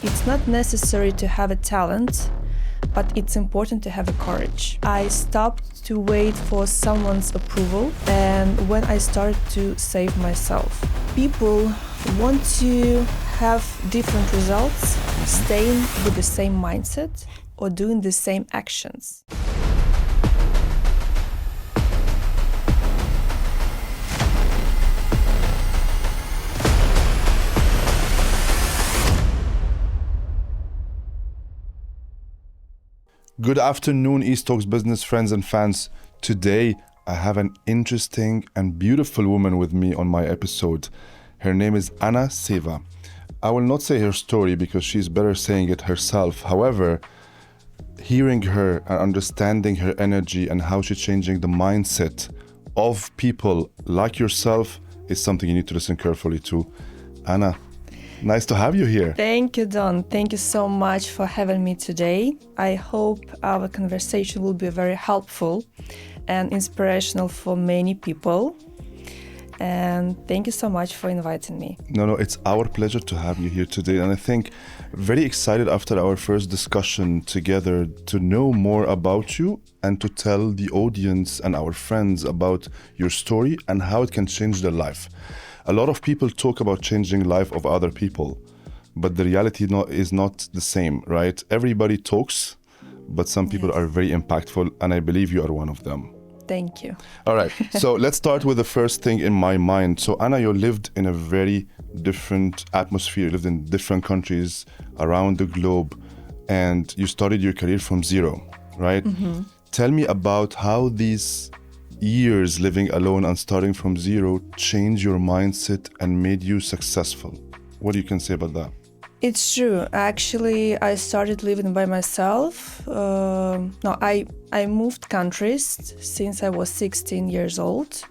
It's not necessary to have a talent, but it's important to have a courage. I stopped to wait for someone's approval, and when I started to save myself. People want to have different results, staying with the same mindset or doing the same actions. Good afternoon, East Talks business friends and fans. Today, I have an interesting and beautiful woman with me on my episode. Her name is Anna Seva. I will not say her story because she's better saying it herself. However, hearing her and understanding her energy and how she's changing the mindset of people like yourself is something you need to listen carefully to. Anna, nice to have you here. Thank you, Don. Thank you so much for having me today. I hope our conversation will be very helpful and inspirational for many people. And thank you so much for inviting me. No, it's our pleasure to have you here today. And I think very excited after our first discussion together to know more about you and to tell the audience and our friends about your story and how it can change their life. A lot of people talk about changing life of other people, but the reality is not the same, right? Everybody talks, but some people are very impactful, and I believe you are one of them. Thank you. All right, so let's start with the first thing in my mind. So Anna, you lived in a very different atmosphere, you lived in different countries around the globe, and you started your career from zero, right? Mm-hmm. Tell me about how these years living alone and starting from zero changed your mindset and made you successful. What do you can say about that? It's true. Actually, I started living by myself. I moved countries since I was 16 years old.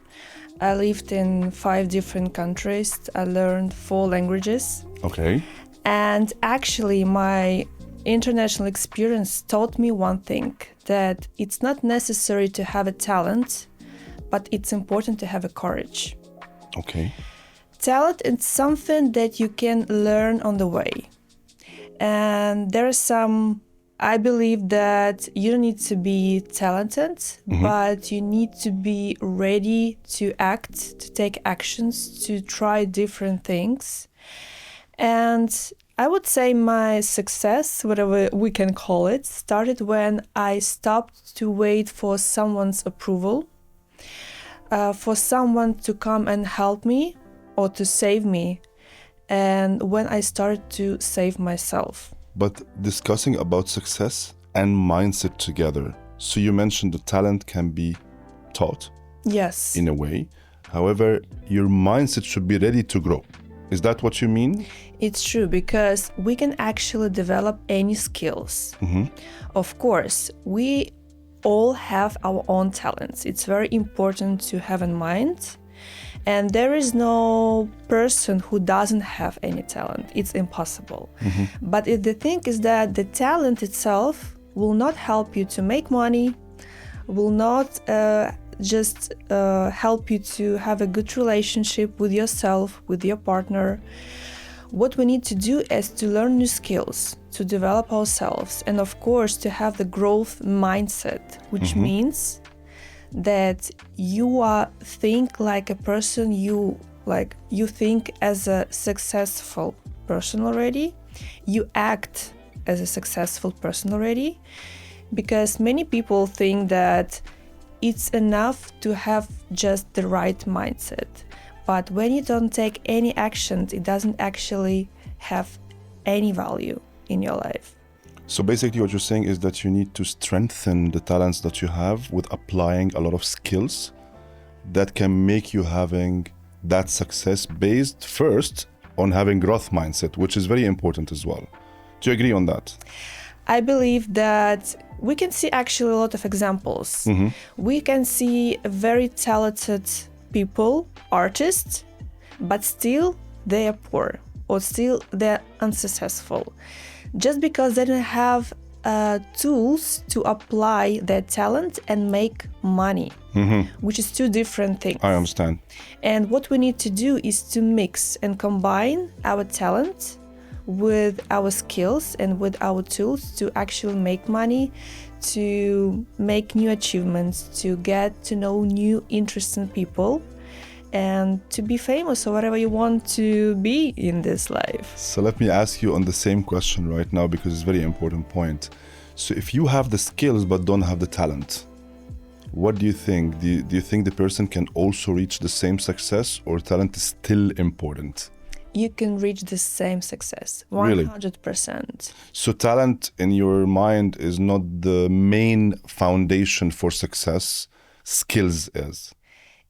I lived in 5 different countries. I learned 4 languages. Okay. And actually, my international experience taught me one thing, that it's not necessary to have a talent, but it's important to have a courage. Okay. Talent is something that you can learn on the way. And there are I believe that you don't need to be talented, but you need to be ready to act, to take actions, to try different things. And I would say my success, whatever we can call it, started when I stopped to wait for someone's approval, for someone to come and help me or to save me, and when I started to save myself. But discussing about success and mindset together. So you mentioned the talent can be taught. Yes. In a way. However, your mindset should be ready to grow. Is that what you mean? It's true, because we can actually develop any skills. Mm-hmm. Of course, we all have our own talents. It's very important to have in mind. And there is no person who doesn't have any talent. It's impossible. Mm-hmm. But the thing is that the talent itself will not help you to make money, will not just help you to have a good relationship with yourself, with your partner. What we need to do is to learn new skills, to develop ourselves, and of course to have the growth mindset, which means that you think like a person, you think as a successful person already, you act as a successful person already, because many people think that it's enough to have just the right mindset. But when you don't take any actions, it doesn't actually have any value in your life. So basically what you're saying is that you need to strengthen the talents that you have with applying a lot of skills that can make you having that success based first on having growth mindset, which is very important as well. Do you agree on that? I believe that we can see actually a lot of examples. Mm-hmm. We can see very talented people, artists, but still they are poor or still they're unsuccessful. Just because they don't have tools to apply their talent and make money, which is 2 different things. I understand. And what we need to do is to mix and combine our talent with our skills and with our tools to actually make money, to make new achievements, to get to know new interesting people, and to be famous or whatever you want to be in this life. So let me ask you on the same question right now, because it's a very important point. So if you have the skills but don't have the talent, what do you think? Do you think the person can also reach the same success, or talent is still important? You can reach the same success, 100%. Really? So talent in your mind is not the main foundation for success, skills is?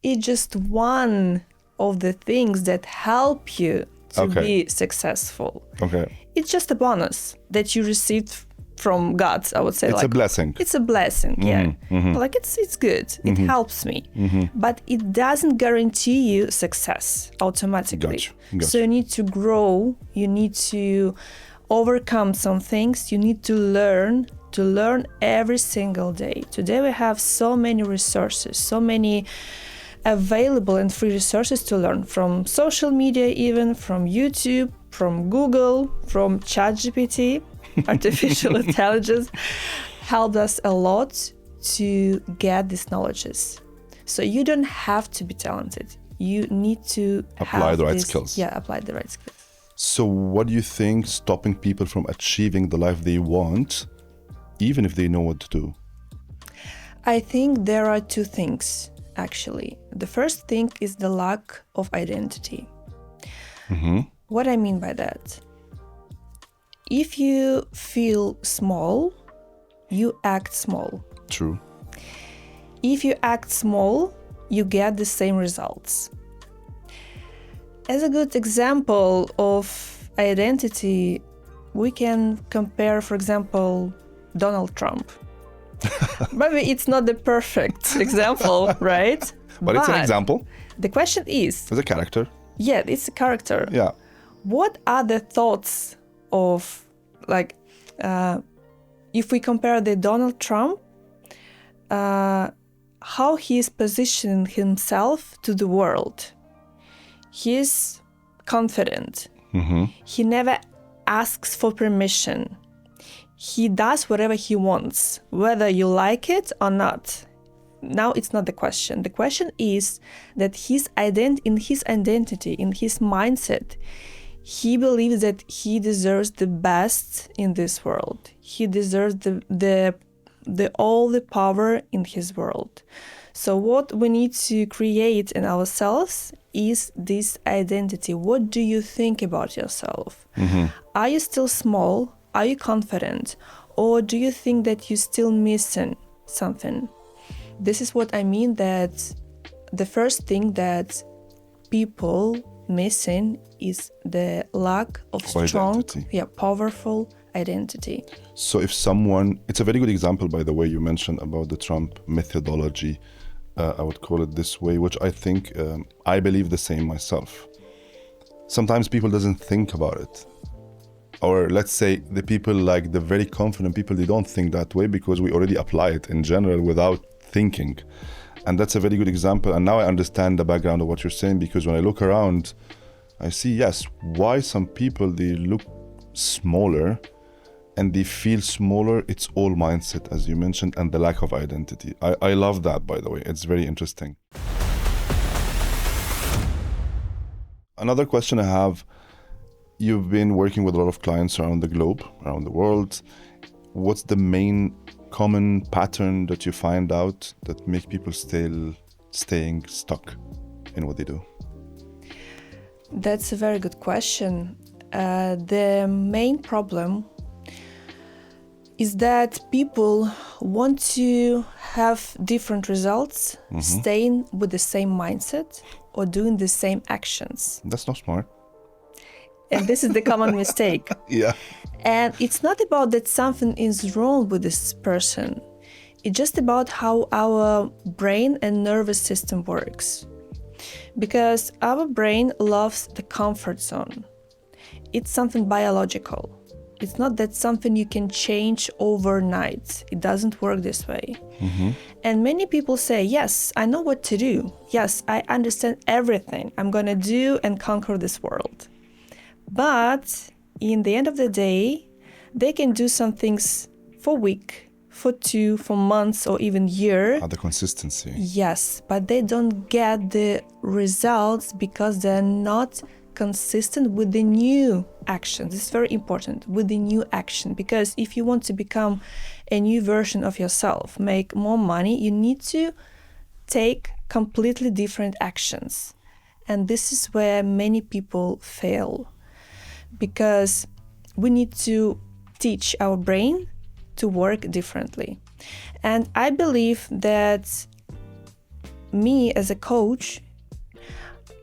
It's just one of the things that help you to be successful. Okay. It's just a bonus that you received from God, I would say. It's a blessing. It's a blessing, yeah. Like it's good. It helps me. But it doesn't guarantee you success automatically. Gotcha. So you need to grow. You need to overcome some things. You need to learn every single day. Today we have so many resources, so many available and free resources to learn, from social media, even from YouTube, from Google, from ChatGPT. Artificial intelligence helped us a lot to get these knowledges. So you don't have to be talented. You need to apply the right skills. Yeah, apply the right skills. So what do you think stopping people from achieving the life they want, even if they know what to do? I think there are two things, actually. The first thing is the lack of identity. What I mean by that? If you feel small, you act small. True. If you act small, you get the same results. As a good example of identity, we can compare, for example, Donald Trump. Maybe it's not the perfect example, right? But it's an example. The question is... It's a character. Yeah, it's a character. Yeah. What are the thoughts of, like, if we compare the Donald Trump, how he's positioning himself to the world? He's confident. He never asks for permission. He does whatever he wants, whether you like it or not. Now it's not the question. The question is that in his identity, in his mindset, he believes that he deserves the best in this world. He deserves all the power in his world. So what we need to create in ourselves is this identity. What do you think about yourself? Are you still small? Are you confident? Or do you think that you're still missing something? This is what I mean, that the first thing that people missing is the lack of strong, powerful identity. So if someone, it's a very good example, by the way, you mentioned about the Trump methodology, I would call it this way, which I think, I believe the same myself. Sometimes people doesn't think about it. Or let's say the people, like the very confident people, they don't think that way because we already apply it in general without thinking. And that's a very good example. And now I understand the background of what you're saying, because when I look around, I see, yes, why some people, they look smaller and they feel smaller. It's all mindset, as you mentioned, and the lack of identity. I love that, by the way. It's very interesting. Another question I have, you've been working with a lot of clients around the globe, around the world. What's the main common pattern that you find out that make people still staying stuck in what they do? That's a very good question. The main problem is that people want to have different results, staying with the same mindset or doing the same actions. That's not smart. And this is the common mistake. Yeah. And it's not about that something is wrong with this person. It's just about how our brain and nervous system works. Because our brain loves the comfort zone. It's something biological. It's not that something you can change overnight. It doesn't work this way. And many people say, yes, I know what to do. Yes, I understand everything. I'm going to do and conquer this world. But in the end of the day, they can do some things for a week, for 2, for months, or even year. The consistency. Yes, but they don't get the results because they're not consistent with the new action. This is very important, with the new action, because if you want to become a new version of yourself, make more money, you need to take completely different actions. And this is where many people fail, because we need to teach our brain to work differently. And I believe that me as a coach,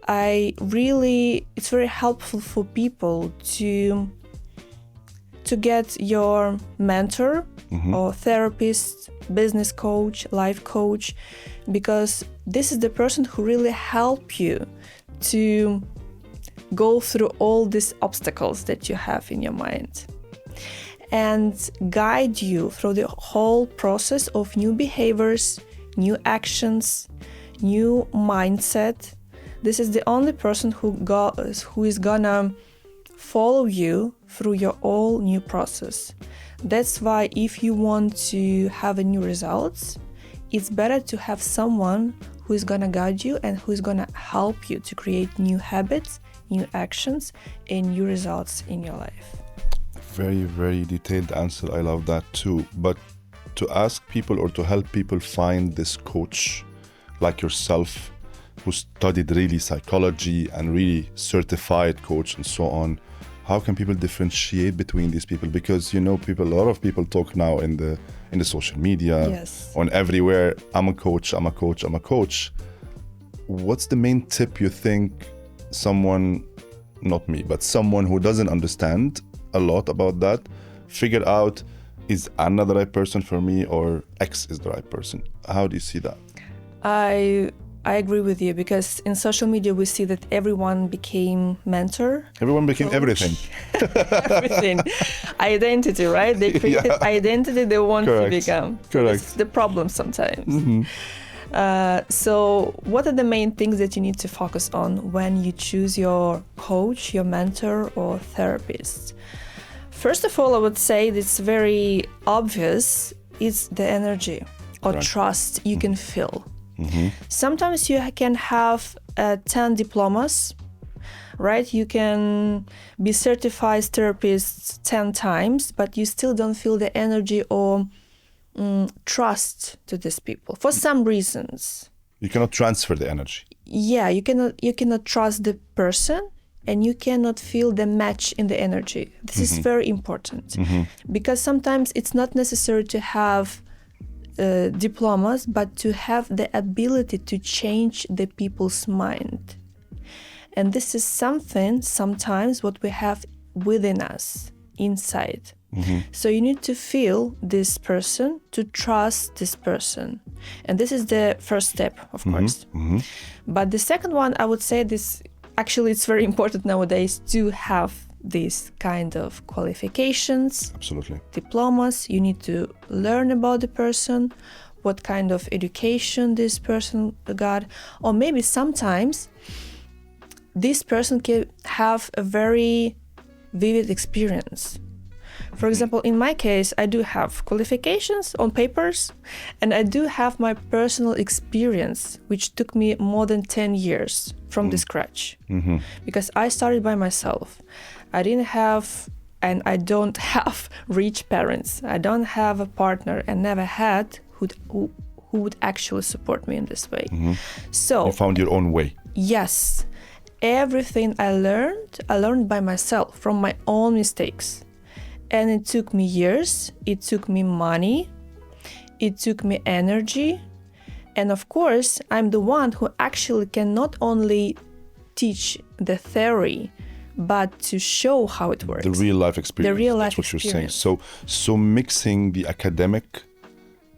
it's very helpful for people to get your mentor or therapist, business coach, life coach, because this is the person who really help you to go through all these obstacles that you have in your mind and guide you through the whole process of new behaviors, new actions, new mindset. This is the only person who is gonna follow you through your all new process. That's why if you want to have a new results, it's better to have someone who is gonna guide you and who is gonna help you to create new habits, new actions, and new results in your life. Very, very detailed answer. I love that too. But to ask people or to help people find this coach like yourself, who studied really psychology and really certified coach and so on, how can people differentiate between these people? Because a lot of people talk now in the social media, yes, on everywhere, I'm a coach. What's the main tip you think someone, not me, but someone who doesn't understand a lot about that, figure out, is Anna the right person for me or X is the right person? How do you see that? I agree with you, because in social media we see that everyone became mentor. Everyone became coach, everything. Everything. Identity, right? They created identity they want to become. Correct. It's the problem sometimes. So what are the main things that you need to focus on when you choose your coach, your mentor, or therapist? First of all, I would say it's very obvious. It's the energy or trust you can feel. Sometimes you can have 10 diplomas, right? You can be certified therapist 10 times, but you still don't feel the energy or trust to these people for some reasons. You cannot transfer the energy. Yeah, you cannot trust the person, and you cannot feel the match in the energy. This is very important, because sometimes it's not necessary to have diplomas, but to have the ability to change the people's mind. And this is something sometimes what we have within us, inside. So you need to feel this person, to trust this person. And this is the first step, of course. But the second one, I would say it's very important nowadays to have these kind of qualifications. Absolutely. Diplomas. You need to learn about the person, what kind of education this person got, or maybe sometimes this person can have a very vivid experience. For example, in my case, I do have qualifications on papers, and I do have my personal experience, which took me more than 10 years from the scratch, because I started by myself. I didn't have, and I don't have rich parents. I don't have a partner, and never had who would actually support me in this way. So you found your own way. Yes, everything I learned by myself from my own mistakes. And it took me years, it took me money, it took me energy. And of course, I'm the one who actually can not only teach the theory, but to show how it works. The real life experience. The real life That's what experience. you're saying. So mixing the academic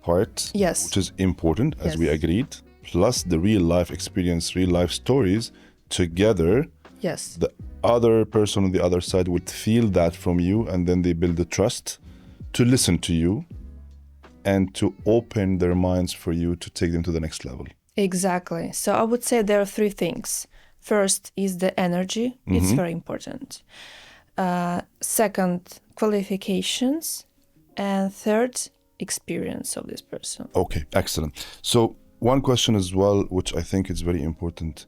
part, yes, which is important, as yes, we agreed, plus the real life experience, real life stories together. Yes. The other person on the other side would feel that from you, and then they build the trust to listen to you and to open their minds for you to take them to the next level. Exactly. So I would say there are three things. First is the energy. It's very important. Second, qualifications. And third, experience of this person. Okay, excellent. So one question as well, which I think is very important.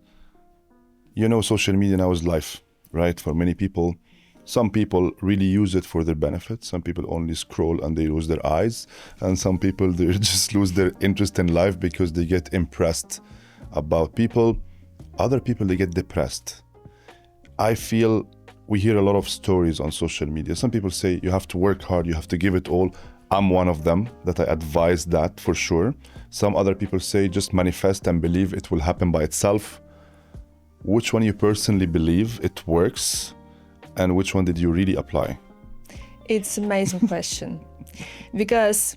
You know, social media now is life, right? For many people, some people really use it for their benefit. Some people only scroll and they lose their eyes. And some people, they just lose their interest in life because they get impressed about people. Other people, they get depressed. I feel we hear a lot of stories on social media. Some people say you have to work hard, you have to give it all. I'm one of them that I advise that for sure. Some other people say just manifest and believe it will happen by itself. Which one you personally believe it works, and which one did you really apply? It's an amazing question. Because,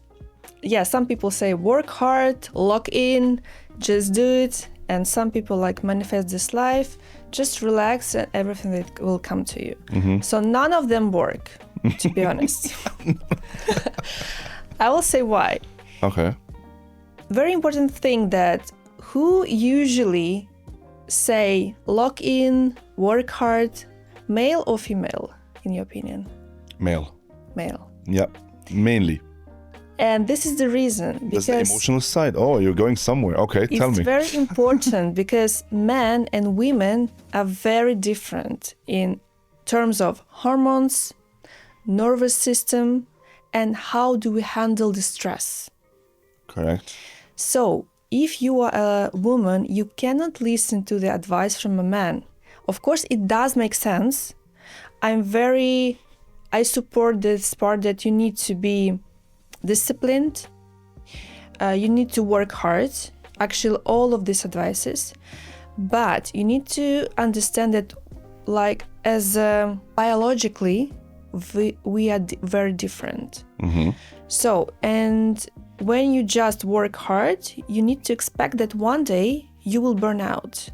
yeah, some people say work hard, lock in, just do it. And some people like manifest this life, just relax and everything that will come to you. Mm-hmm. So none of them work, to be honest. I will say why. Okay. Very important thing that who usually say lock in, work hard, male or female, in your opinion? Male. Male. Yeah, mainly. And this is the reason, because That's the emotional side. Oh, you're going somewhere. Okay, tell me. It's very important because men and women are very different in terms of hormones, nervous system, and how do we handle the stress. Correct. So, if you are a woman, you cannot listen to the advice from a man. Of course, it does make sense. I support this part that you need to be disciplined, you need to work hard, actually all of these advices, but you need to understand that like as biologically we are very different. Mm-hmm. So, and when you just work hard, you need to expect that one day you will burn out.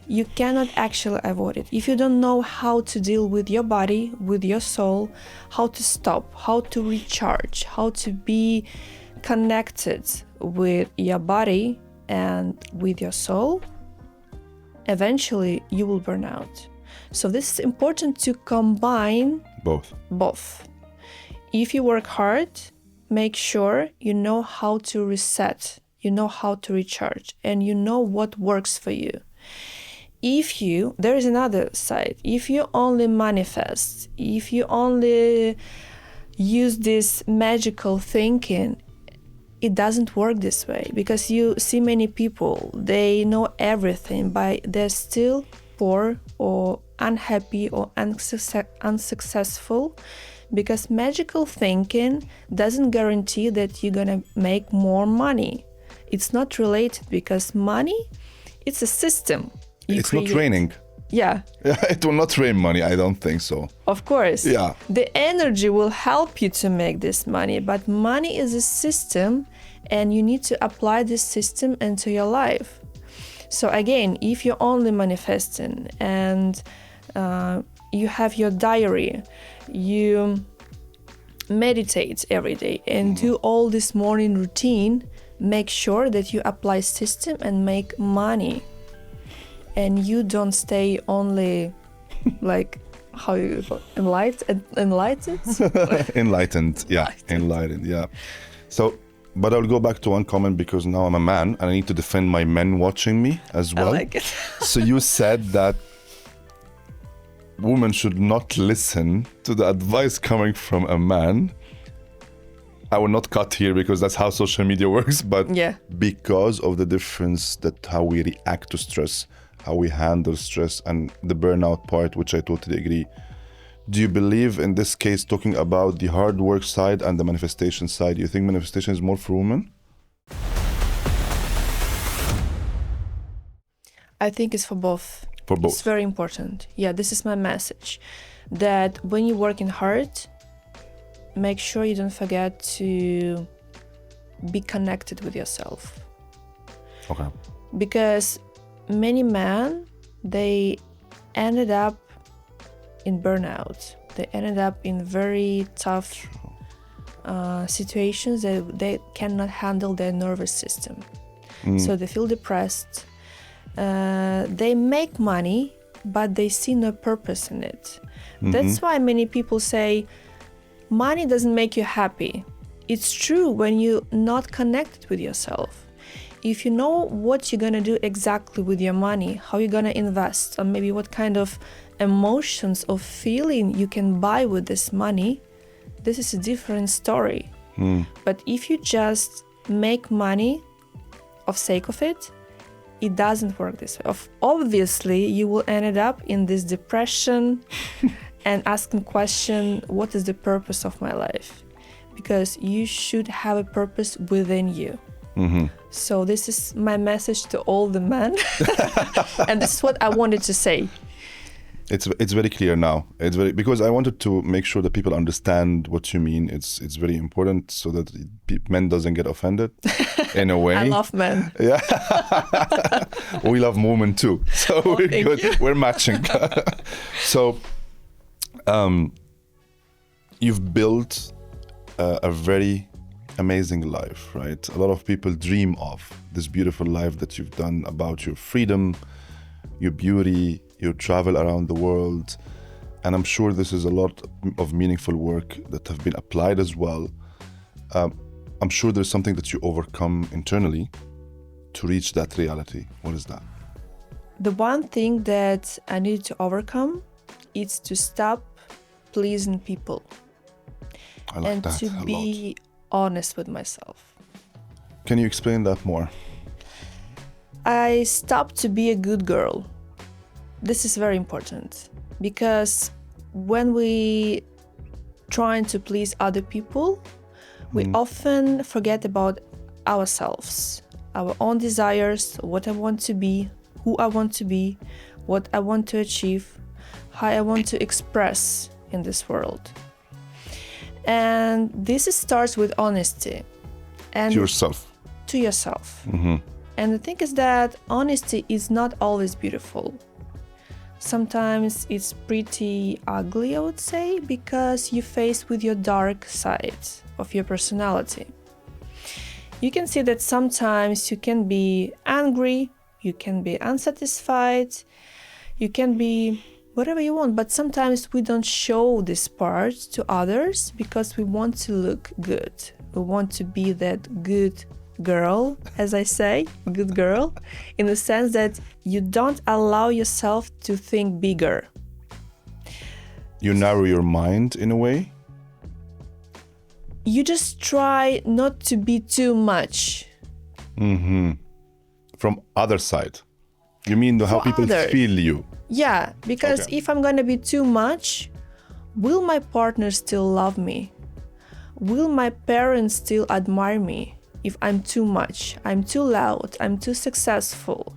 You cannot actually avoid it. If you don't know how to deal with your body, with your soul, how to stop, how to recharge, how to be connected with your body and with your soul, eventually you will burn out. So this is important to combine both. If you work hard, make sure you know how to reset, you know how to recharge, and you know what works for you. There is another side. If you only manifest, if you only use this magical thinking, it doesn't work this way, because you see many people, they know everything, but they're still poor or unhappy or unsuccessful, because magical thinking doesn't guarantee that you're gonna make more money. It's not related, because money, it's a system. It's not raining. Yeah. It will not rain money, I don't think so. Of course. Yeah. The energy will help you to make this money, but money is a system and you need to apply this system into your life. So again, if you're only manifesting and you have your diary, you meditate every day and do all this morning routine, make sure that you apply system and make money. And you don't stay only like how you call it? Enlightened? Enlightened, yeah. So, but I'll go back to one comment, because now I'm a man and I need to defend my men watching me as well. I like it. So you said that women should not listen to the advice coming from a man. I will not cut here because that's how social media works, but yeah, because of the difference that how we react to stress, how we handle stress, and the burnout part, which I totally agree. Do you believe in this case, talking about the hard work side and the manifestation side, you think manifestation is more for women? I think it's for both. For both. It's very important. Yeah, this is my message. That when you're working hard, make sure you don't forget to be connected with yourself. Okay. Because many men, they ended up in burnout. They ended up in very tough situations that they cannot handle their nervous system. So they feel depressed. They make money, but they see no purpose in it. That's why many people say money doesn't make you happy. It's true when you're not connected with yourself. If you know what you're gonna do exactly with your money, how you're gonna invest, or maybe what kind of emotions or feeling you can buy with this money, this is a different story. But if you just make money of sake of it, it doesn't work this way. Obviously, you will end up in this depression and asking question, what is the purpose of my life? Because you should have a purpose within you. So this is my message to all the men. And this is what I wanted to say. It's very clear now. Because I wanted to make sure that people understand what you mean. It's very important so that men doesn't get offended in a way. I love men. Yeah. We love women too. So we're good. You. We're matching. So you've built a very amazing life, right? A lot of people dream of this beautiful life that you've done, about your freedom, your beauty, your travel around the world. And I'm sure this is a lot of meaningful work that have been applied as well. I'm sure there's something that you overcome internally to reach that reality. What is that? The one thing that I need to overcome is to stop pleasing people. I like and that to a be honest with myself. Can you explain that more? I stopped to be a good girl. This is very important because when we trying to please other people, we often forget about ourselves, our own desires, what I want to be, who I want to be, what I want to achieve, how I want to express in this world. And this starts with honesty. And To yourself. To yourself. And the thing is that honesty is not always beautiful. Sometimes it's pretty ugly, I would say, because you face with your dark side of your personality. You can see that sometimes you can be angry, you can be unsatisfied, you can be whatever you want, but sometimes we don't show this part to others because we want to look good. We want to be that good girl, as I say, good girl, in the sense that you don't allow yourself to think bigger. You narrow your mind in a way? You just try not to be too much. From other side. You mean how people others. feel you? Yeah, because Okay. if I'm gonna be too much, will my partner still love me? Will my parents still admire me if I'm too much? I'm too loud, I'm too successful,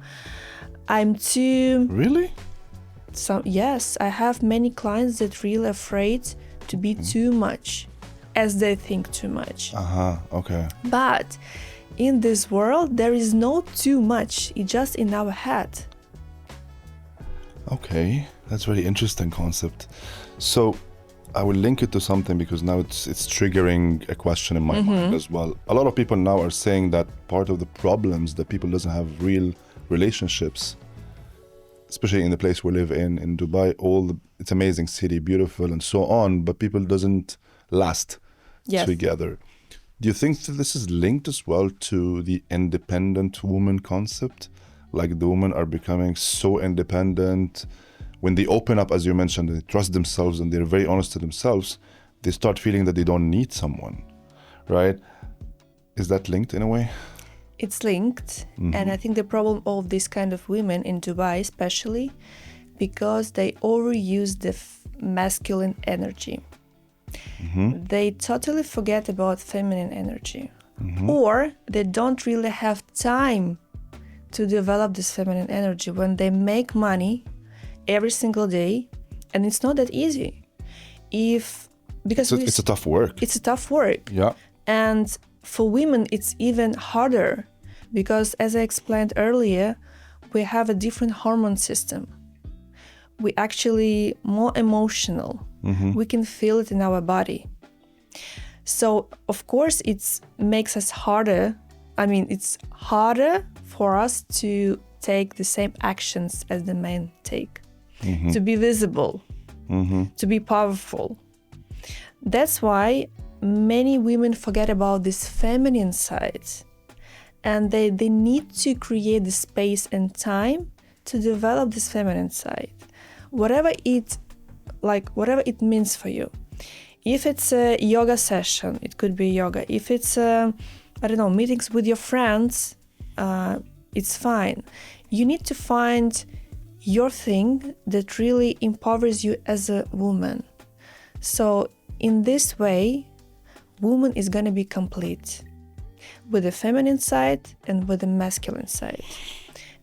I'm too... Really? Yes, I have many clients that really afraid to be too much, as they think too much. Okay. But in this world, there is no too much, it's just in our head. Okay, that's a very interesting concept. So I will link it to something because now it's triggering a question in my mind as well. A lot of people now are saying that part of the problems that people doesn't have real relationships, especially in the place we live in Dubai, it's amazing city, beautiful and so on, but people doesn't last together. Do you think that this is linked as well to the independent woman concept? Like the women are becoming so independent. When they open up, as you mentioned, they trust themselves and they're very honest to themselves, they start feeling that they don't need someone, right? Is that linked in a way? It's linked. And I think the problem of this kind of women in Dubai especially, because they overuse the masculine energy. They totally forget about feminine energy. Or they don't really have time to develop this feminine energy when they make money every single day, and it's not that easy. Because it's a tough work. It's a tough work. Yeah. And for women, it's even harder because, as I explained earlier, we have a different hormone system. We actually more emotional. We can feel it in our body. So, of course, it makes us harder. I mean, it's harder for us to take the same actions as the men take. to be visible, to be powerful. That's why many women forget about this feminine side, and they need to create the space and time to develop this feminine side, whatever it means for you. If it's a yoga session, it could be yoga. If it's meetings with your friends, it's fine. You need to find your thing that really empowers you as a woman. So in this way, woman is going to be complete with the feminine side and with the masculine side.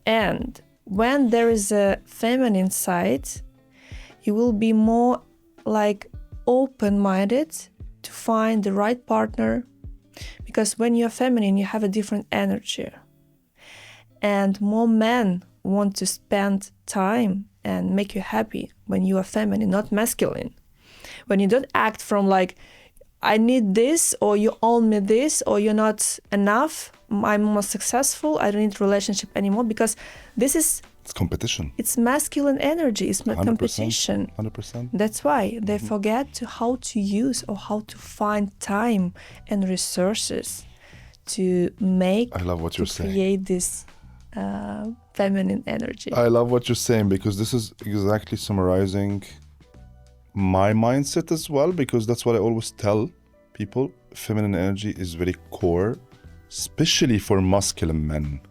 And when there is a feminine side, you will be more like open-minded to find the right partner, because when you're feminine, you have a different energy. And more men want to spend time and make you happy when you are feminine, not masculine. When you don't act from like, I need this, or you own me this, or you're not enough, I'm more successful, I don't need relationship anymore, because this is... It's competition. It's masculine energy, it's 100%, competition. 100%. That's why they forget how to use or how to find time and resources to make... I love what you're saying. Create this feminine energy. I love what you're saying, because this is exactly summarizing my mindset as well, because that's what I always tell people. Feminine energy is very core, especially for masculine men,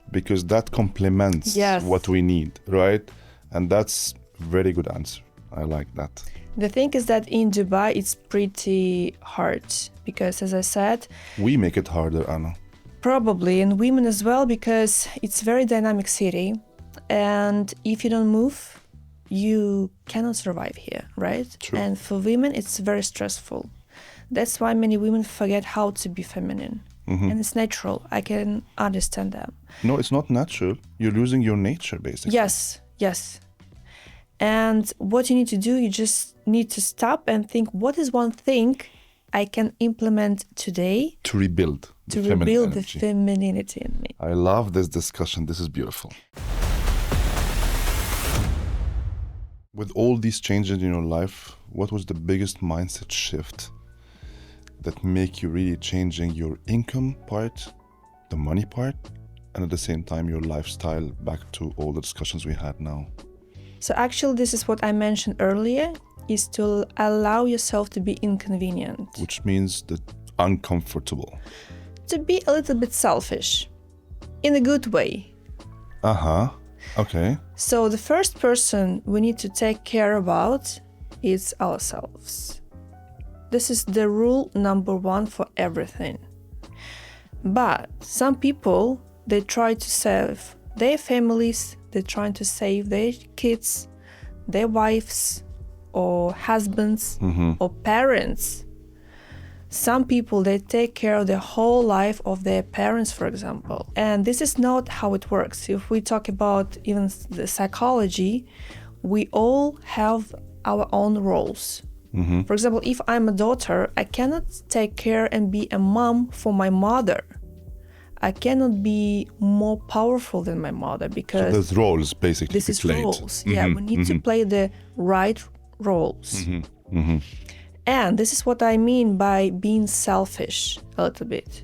because that complements what we need, right? And that's very good answer. I like that. The thing is that in Dubai, it's pretty hard because, as I said... We make it harder, Anna. Probably, and women as well, because it's a very dynamic city. And if you don't move, you cannot survive here, right? True. And for women, it's very stressful. That's why many women forget how to be feminine. And it's natural. I can understand that. No, it's not natural. You're losing your nature, basically. Yes. And what you need to do, you just need to stop and think, what is one thing I can implement today to rebuild the femininity in me? I love this discussion. This is beautiful. With all these changes in your life, what was the biggest mindset shift that make you really changing your income part, the money part, and at the same time your lifestyle, back to all the discussions we had now? So actually, this is what I mentioned earlier, is to allow yourself to be inconvenient. Which means that uncomfortable. To be a little bit selfish, in a good way. Okay. So the first person we need to take care about is ourselves. This is the rule number one for everything. But some people, they try to save their families, they're trying to save their kids, their wives, or husbands, or parents. Some people, they take care of the whole life of their parents, for example. And this is not how it works. If we talk about even the psychology, we all have our own roles. For example, if I'm a daughter, I cannot take care and be a mom for my mother. I cannot be more powerful than my mother, because... So there's roles, basically, this is played. Roles. Yeah, we need to play the right roles. And this is what I mean by being selfish a little bit.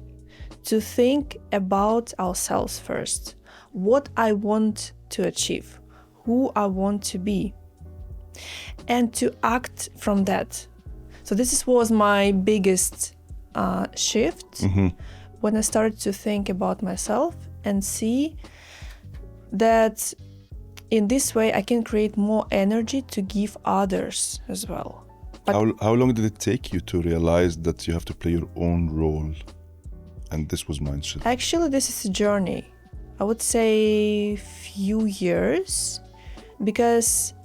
To think about ourselves first. What I want to achieve. Who I want to be. And to act from that. So this was my biggest shift when I started to think about myself and see that in this way I can create more energy to give others as well. But how long did it take you to realize that you have to play your own role? And this was mindset. Actually, this is a journey. I would say few years, because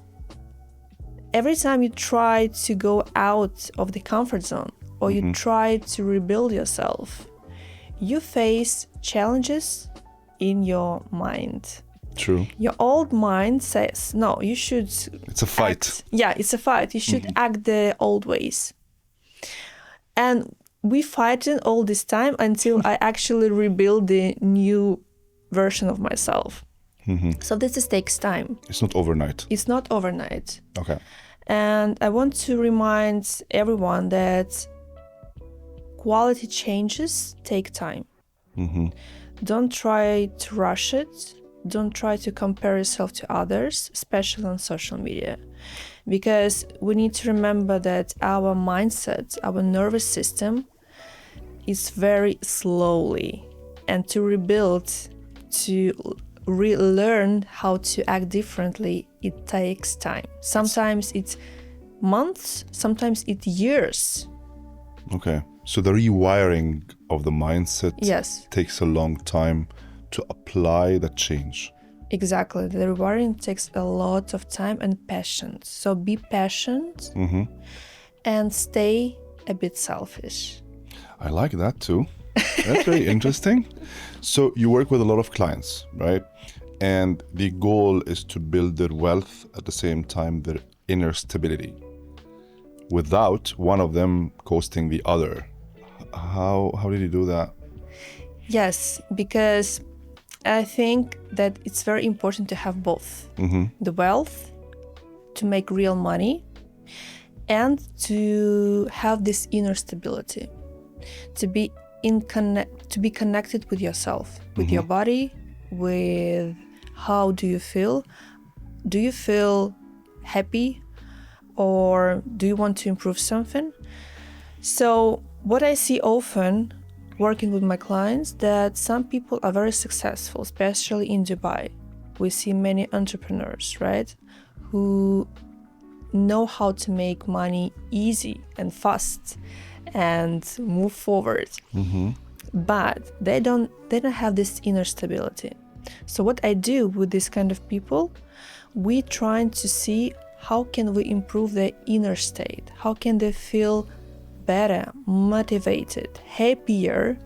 every time you try to go out of the comfort zone or you try to rebuild yourself, you face challenges in your mind. True. Your old mind says, no, you should... It's a fight. It's a fight. You should act the old ways. And we fighting all this time until I actually rebuild the new version of myself. So this takes time. It's not overnight. It's not overnight. Okay. And I want to remind everyone that quality changes take time. Don't try to rush it. Don't try to compare yourself to others, especially on social media. Because we need to remember that our mindset, our nervous system is very slowly. And to rebuild, to relearn how to act differently, it takes time. Sometimes it's months, sometimes it's years. Okay. So the rewiring of the mindset Yes, takes a long time to apply the change. exactly. The rewiring takes a lot of time and patience. So be patient and stay a bit selfish. I like that too. That's very interesting. So you work with a lot of clients, right? And the goal is to build their wealth at the same time their inner stability, without one of them costing the other. How did you do that? Yes, because I think that it's very important to have both. The wealth to make real money and to have this inner stability, to be connected with yourself, with your body, with how do you feel? Do you feel happy or do you want to improve something? So what I see often working with my clients, that some people are very successful, especially in Dubai. We see many entrepreneurs, right, who know how to make money easy and fast and move forward. But they don't have this inner stability. So what I do with this kind of people, we trying to see how can we improve their inner state, how can they feel better, motivated, happier,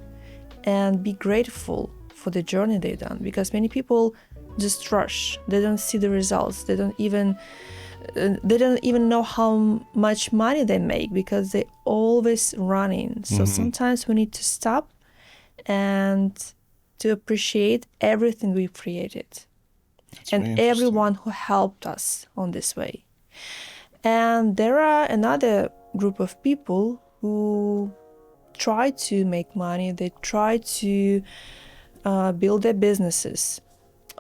and be grateful for the journey they've done. Because many people just rush. They don't see the results. They don't even know how much money they make because they always running. So sometimes we need to stop and to appreciate everything we've created. That's And everyone who helped us on this way. And there are another group of people who try to make money, they try to build their businesses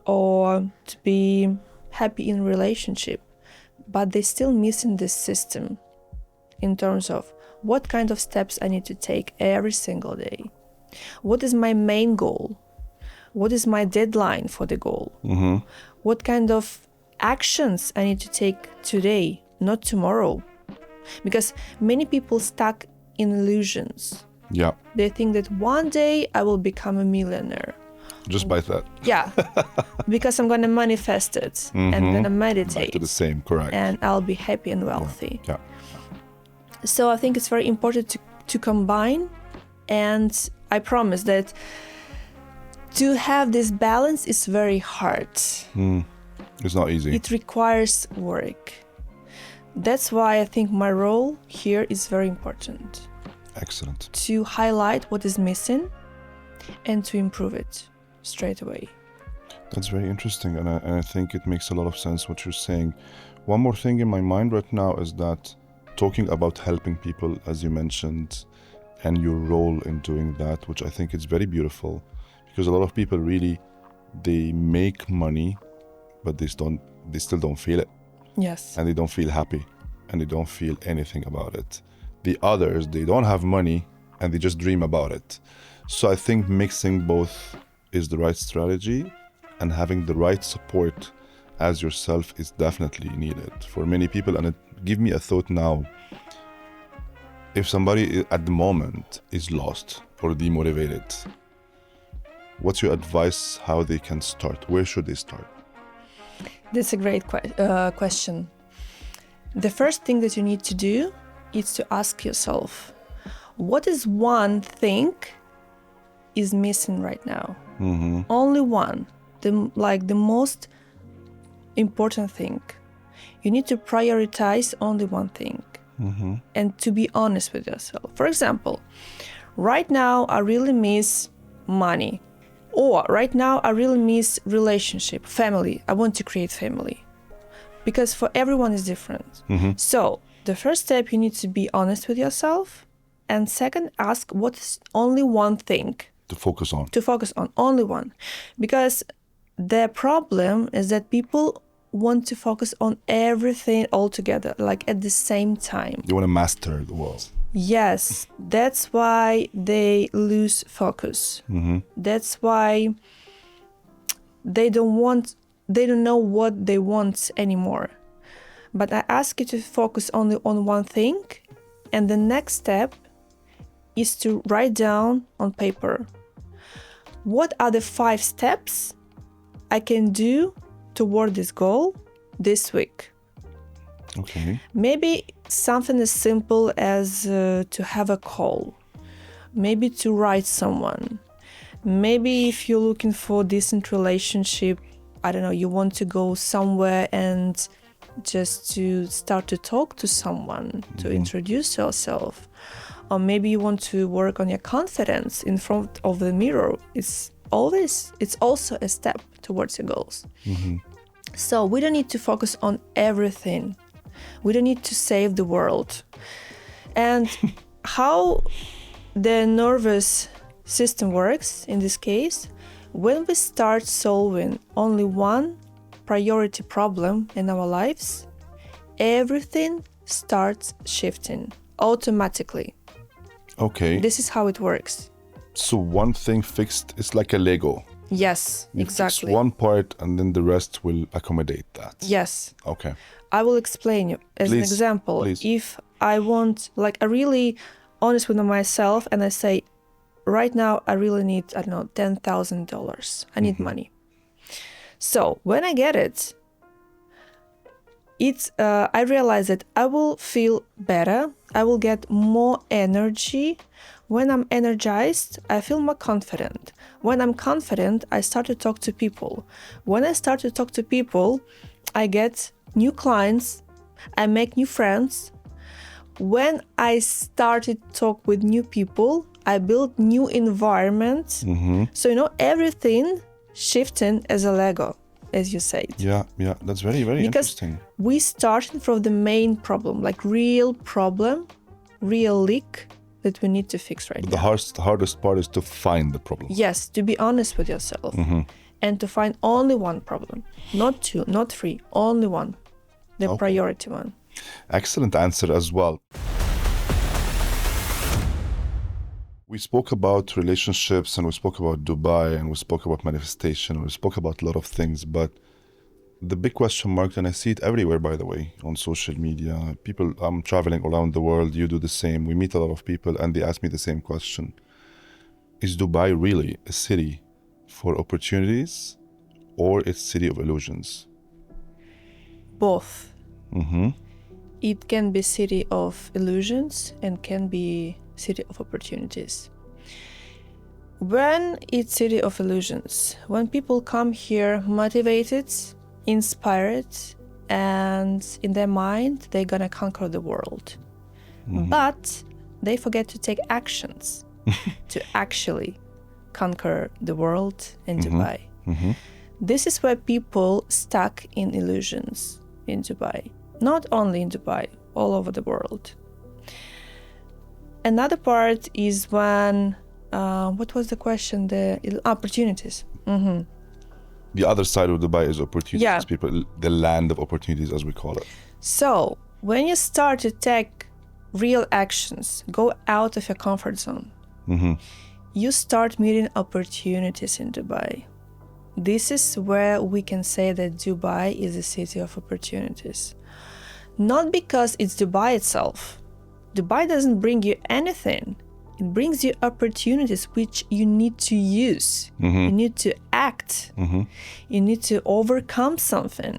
or to be happy in relationship, but they're still missing this system in terms of what kind of steps I need to take every single day. What is my main goal? What is my deadline for the goal? What kind of actions I need to take today, not tomorrow? Because many people stuck in illusions. Yeah. They think that one day I will become a millionaire. Just by that. Yeah, because I'm going to manifest it and I'm going to meditate. Back to the same, correct. And I'll be happy and wealthy. Yeah. So I think it's very important to combine. And I promise that to have this balance is very hard. It's not easy. It requires work. That's why I think my role here is very important. Excellent. To highlight what is missing and to improve it straight away. That's very interesting, and I think it makes a lot of sense what you're saying. One more thing in my mind right now is that talking about helping people, as you mentioned, and your role in doing that, which I think is very beautiful, because a lot of people really, they make money, but they still don't feel it. Yes. And they don't feel happy, and they don't feel anything about it. The others, they don't have money, and they just dream about it. So I think mixing both is the right strategy, and having the right support as yourself is definitely needed for many people. And it give me a thought now. If somebody at the moment is lost or demotivated, what's your advice how they can start? Where should they start? That's a great question. The first thing that you need to do is to ask yourself, what is one thing is missing right now? Only one, the most important thing. You need to prioritize only one thing and to be honest with yourself. For example, right now I really miss money. Or right now, I really miss relationship, family. I want to create family. Because for everyone is different. So the first step, you need to be honest with yourself. And second, ask what is only one thing To focus on. to focus on, only one. Because the problem is that people want to focus on everything all together, like at the same time. You want to master the world. Yes, that's why they lose focus. That's why they don't know what they want anymore. But I ask you to focus only on one thing, and the next step is to write down on paper what are the 5 steps I can do toward this goal this week. Okay. Maybe something as simple as to have a call, maybe to write someone. Maybe if you're looking for a decent relationship, I don't know, you want to go somewhere and just to start to talk to someone, to introduce yourself. Or maybe you want to work on your confidence in front of the mirror. It's also a step towards your goals. So we don't need to focus on everything. We don't need to save the world. And how the nervous system works in this case, when we start solving only one priority problem in our lives, everything starts shifting automatically. Okay. This is how it works. So one thing fixed is like a Lego. Yes, You exactly. fix one part and then the rest will accommodate that. Yes. Okay. I will explain you as an Please, example. please. If I want, like, I really honest with myself and I say, right now I really need, I don't know, $10,000. I need money. So when I get it, I realize that I will feel better. I will get more energy. When I'm energized, I feel more confident. When I'm confident, I start to talk to people. When I start to talk to people, I get new clients. I make new friends. When I started to talk with new people, I build new environments. So, everything shifting as a Lego, as you said. Yeah, that's very, very Because interesting. we started from the main problem, like real problem, real leak that we need to fix right But now. the hardest part is to find the problem. Yes, to be honest with yourself and to find only one problem, not 2, not 3, only one, the priority one. Excellent answer as well. We spoke about relationships and we spoke about Dubai and we spoke about manifestation and we spoke about a lot of things, but the big question mark, and I see it everywhere, by the way, on social media, people, I'm traveling around the world, you do the same, we meet a lot of people and they ask me the same question. Is Dubai really a city for opportunities or it's a city of illusions? Both. It can be city of illusions and can be city of opportunities. When it's city of illusions, when people come here motivated, inspired, and in their mind they're gonna conquer the world, but they forget to take actions to actually conquer the world in Dubai. This is where people stuck in illusions in Dubai. Not only in Dubai, all over the world. Another part is when, what was the question? The opportunities. The other side of Dubai is opportunities. Yeah. People, the land of opportunities, as we call it. So when you start to take real actions, go out of your comfort zone, you start meeting opportunities in Dubai. This is where we can say that Dubai is a city of opportunities. Not because it's Dubai itself. Dubai doesn't bring you anything. It brings you opportunities which you need to use. You need to act. You need to overcome something.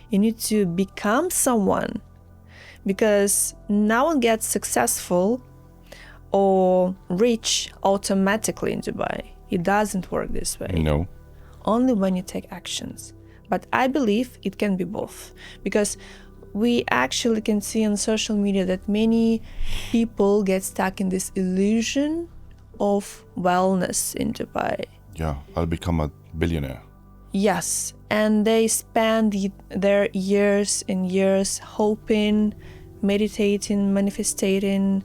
You need to become someone. Because no one gets successful or rich automatically in Dubai. It doesn't work this way. No. Only when you take actions. But I believe it can be both. Because we actually can see on social media that many people get stuck in this illusion of wellness in Dubai. Yeah, I'll become a billionaire. Yes, and they spend their years and years hoping, meditating, manifesting,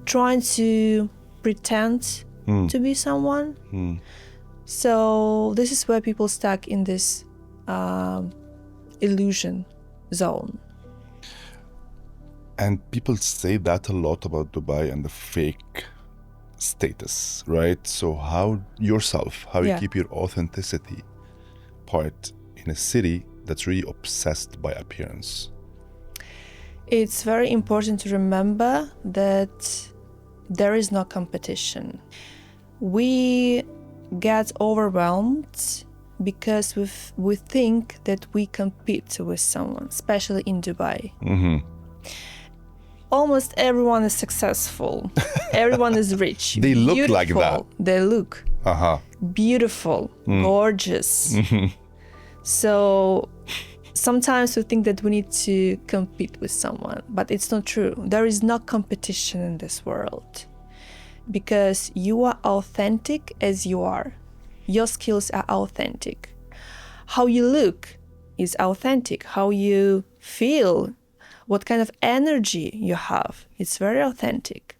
trying to pretend to be someone. So this is where people stuck in this illusion zone. And people say that a lot about Dubai and the fake status, right? So how you keep your authenticity part in a city that's really obsessed by appearance? It's very important to remember that there is no competition. We get overwhelmed because we think that we compete with someone, especially in Dubai. Almost everyone is successful. Everyone is rich. They look beautiful. like that. They look beautiful, gorgeous. So sometimes we think that we need to compete with someone, but it's not true. There is no competition in this world because you are authentic as you are. Your skills are authentic. How you look is authentic. How you feel, what kind of energy you have, it's very authentic.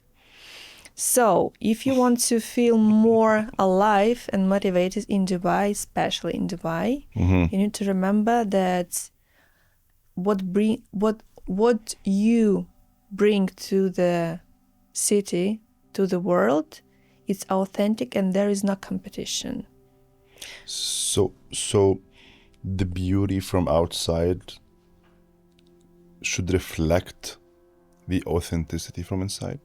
So if you want to feel more alive and motivated in Dubai, especially in Dubai, you need to remember that what you bring to the city, to the world, it's authentic and there is no competition. So the beauty from outside should reflect the authenticity from inside?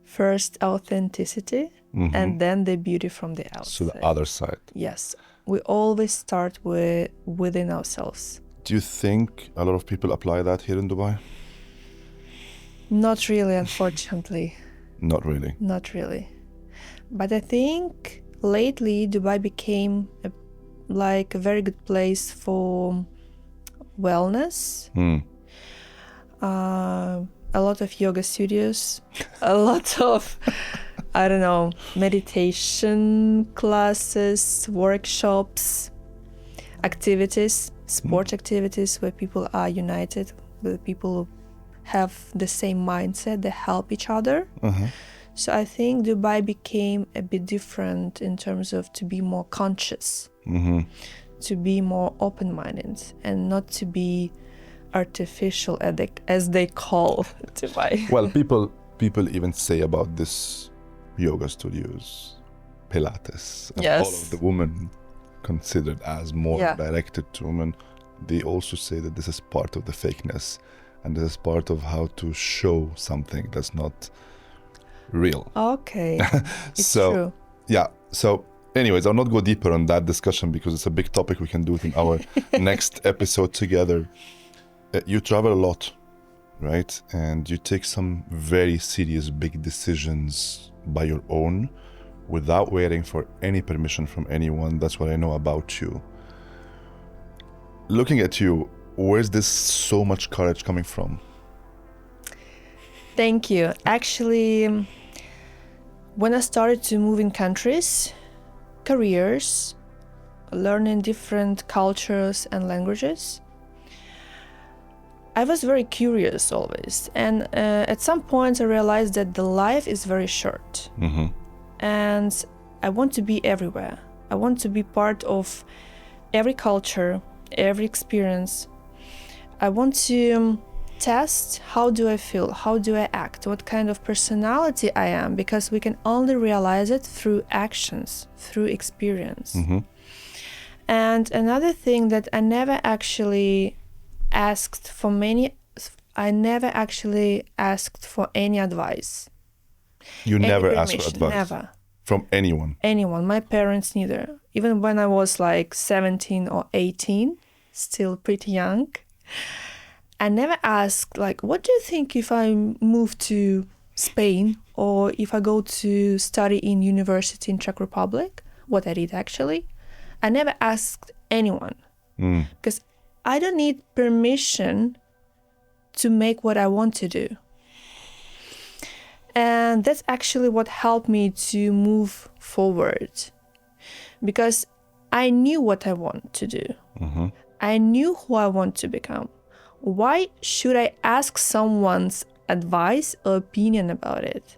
First authenticity and then the beauty from the outside. So the other side. Yes. We always start within ourselves. Do you think a lot of people apply that here in Dubai? Not really, unfortunately. Not really. Not really. But I think lately Dubai became a very good place for wellness. A lot of yoga studios, a lot of, meditation classes, workshops, activities, sport activities where people are united, where people have the same mindset, they help each other. So I think Dubai became a bit different in terms of to be more conscious, to be more open-minded and not to be artificial as they call Dubai. Well, people even say about this yoga studios, Pilates, and all of the women considered as more directed to women, they also say that this is part of the fakeness and this is part of how to show something that's not real. Okay. It's so true. Yeah, so anyways, I'll not go deeper on that discussion because it's a big topic. We can do it in our next episode together. You travel a lot, right? And you take some very serious big decisions by your own without waiting for any permission from anyone. That's what I know about you. Looking at you, where's this so much courage coming from? Thank you. Actually, when I started to move in countries, careers, learning different cultures and languages, I was very curious always. And at some point I realized that the life is very short. And I want to be everywhere. I want to be part of every culture, every experience. I want to test how do I feel, how do I act, what kind of personality I am, because we can only realize it through actions, through experience. And another thing that I never actually asked for any advice. You never asked for advice? Never. From anyone? Anyone. My parents neither. Even when I was like 17 or 18, still pretty young, I never asked, like, what do you think if I move to Spain or if I go to study in university in Czech Republic? What I did actually. I never asked anyone because I don't need permission to make what I want to do. And that's actually what helped me to move forward. because I knew what I want to do. I knew who I want to become. Why should I ask someone's advice or opinion about it?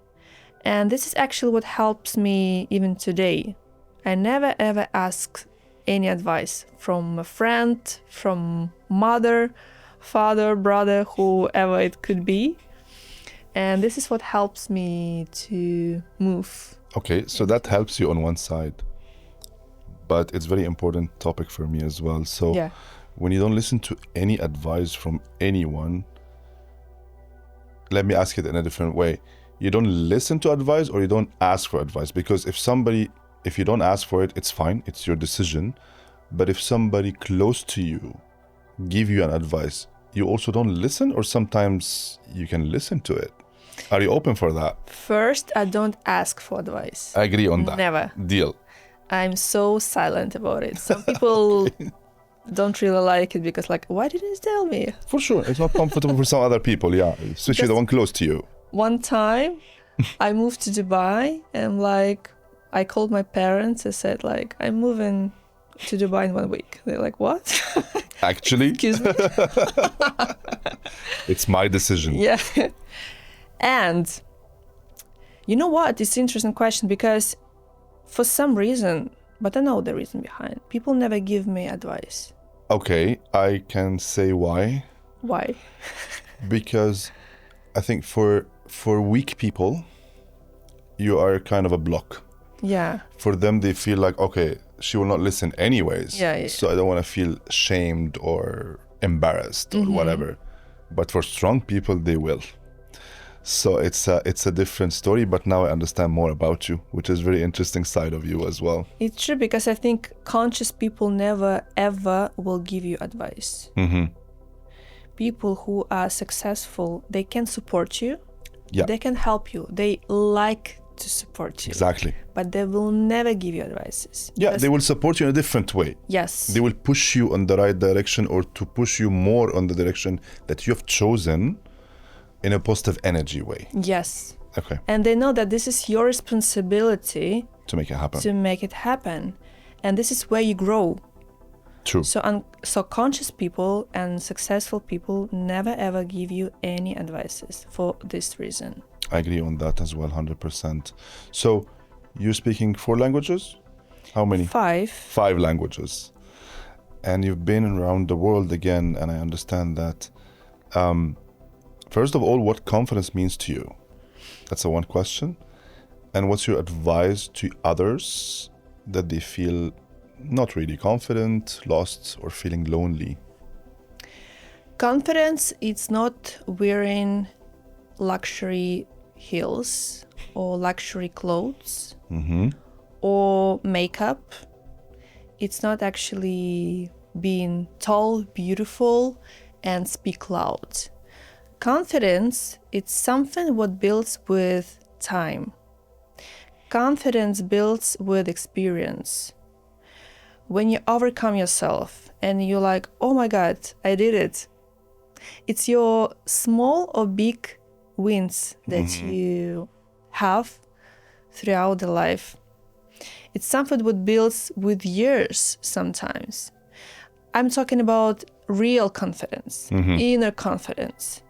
And this is actually what helps me even today. I never ever ask any advice from a friend, from mother, father, brother, whoever it could be. And this is what helps me to move. Okay, so that helps you on one side. But it's very important topic for me as well. So Yeah. when you don't listen to any advice from anyone, let me ask it in a different way. You don't listen to advice or you don't ask for advice? Because if you don't ask for it, it's fine. It's your decision. But if somebody close to you give you an advice, you also don't listen, or sometimes you can listen to it? Are you open for that? First, I don't ask for advice. I agree on that. Never. Deal. I'm so silent about it. Some people don't really like it because like, why didn't you tell me? For sure. It's not comfortable for some other people, yeah. Especially the one close to you. One time, I moved to Dubai and like, I called my parents and said like, I'm moving to Dubai in 1 week. They're like, what? Actually, Excuse me? it's my decision. Yeah. And you know what? It's an interesting question because for some reason, but I know the reason behind, people never give me advice. Okay, I can say why. Why? Because I think for weak people, you are kind of a block. Yeah. For them, they feel like, okay, she will not listen anyways. Yeah. So I don't want to feel shamed or embarrassed or whatever. But for strong people, they will. So it's a different story, but now I understand more about you, which is very interesting side of you as well. It's true because I think conscious people never ever will give you advice. People who are successful, they can support you. Yeah. They can help you. They like to support you. Exactly. But they will never give you advices. Yeah, they will support you in a different way. Yes. They will push you on the right direction or to push you more on the direction that you have chosen in a positive energy way. Yes. Okay. And they know that this is your responsibility To make it happen. to make it happen. And this is where you grow. True. So conscious people and successful people never ever give you any advices for this reason. I agree on that as well, 100%. So you're speaking 4 languages? How many? 5. 5 languages. And you've been around the world again, and I understand that. First of all, what confidence means to you? That's the one question. And what's your advice to others that they feel not really confident, lost, or feeling lonely? Confidence, it's not wearing luxury heels or luxury clothes or makeup. It's not actually being tall, beautiful, and speak loud. Confidence, it's something what builds with time. Confidence builds with experience. When you overcome yourself and you're like, oh my God, I did it. It's your small or big wins that you have throughout the life. It's something what builds with years sometimes. I'm talking about real confidence, inner confidence.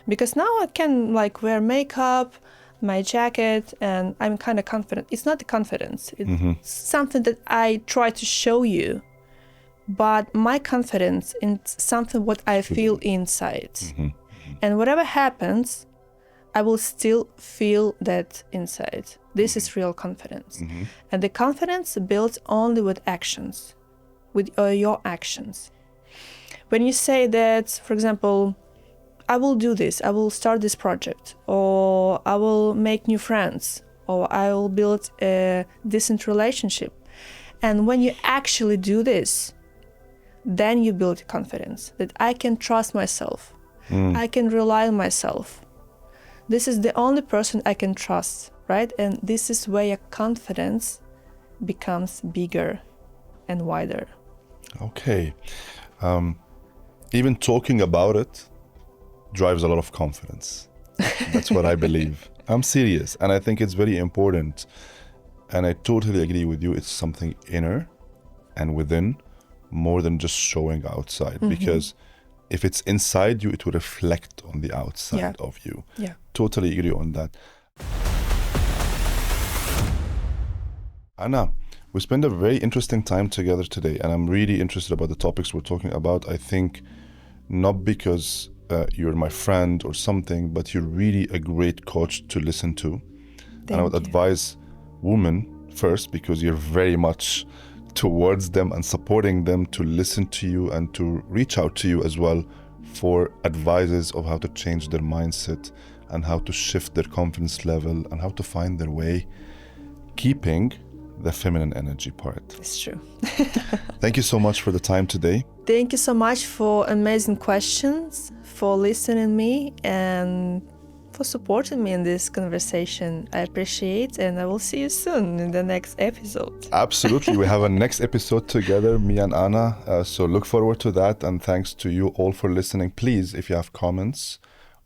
Because now I can like wear makeup, my jacket, and I'm kind of confident. It's not the confidence. It's something that I try to show you. But my confidence is something what I feel inside. And whatever happens, I will still feel that inside. This is real confidence. And the confidence builds only with actions, with your actions. When you say that, for example, I will do this, I will start this project, or I will make new friends, or I will build a decent relationship. And when you actually do this, then you build confidence that I can trust myself. I can rely on myself. This is the only person I can trust, right? And this is where your confidence becomes bigger and wider. Okay. Even talking about it drives a lot of confidence. That's what I believe. I'm serious. And I think it's very important And I totally agree with you. It's something inner and within more than just showing outside. Because if it's inside you, it will reflect on the outside of you. Yeah. Totally agree on that. Anna, we spent a very interesting time together today, and I'm really interested about the topics we're talking about. I think not because you're my friend or something, but you're really a great coach to listen to. And I would advise women first, because you're very much towards them and supporting them, to listen to you and to reach out to you as well for advices of how to change their mindset and how to shift their confidence level and how to find their way, keeping the feminine energy part. It's true. Thank you so much for the time today. Thank you so much for amazing questions, for listening me, and for supporting me in this conversation. I appreciate, and I will see you soon in the next episode. Absolutely. We have a next episode together, me and Anna. So look forward to that. And thanks to you all for listening. Please, if you have comments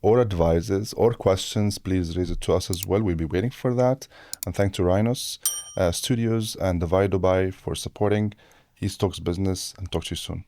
or advices or questions, please raise it to us as well. We'll be waiting for that. And thanks to Rhinos Studios and Dubai for supporting He Talks Business, and talk to you soon.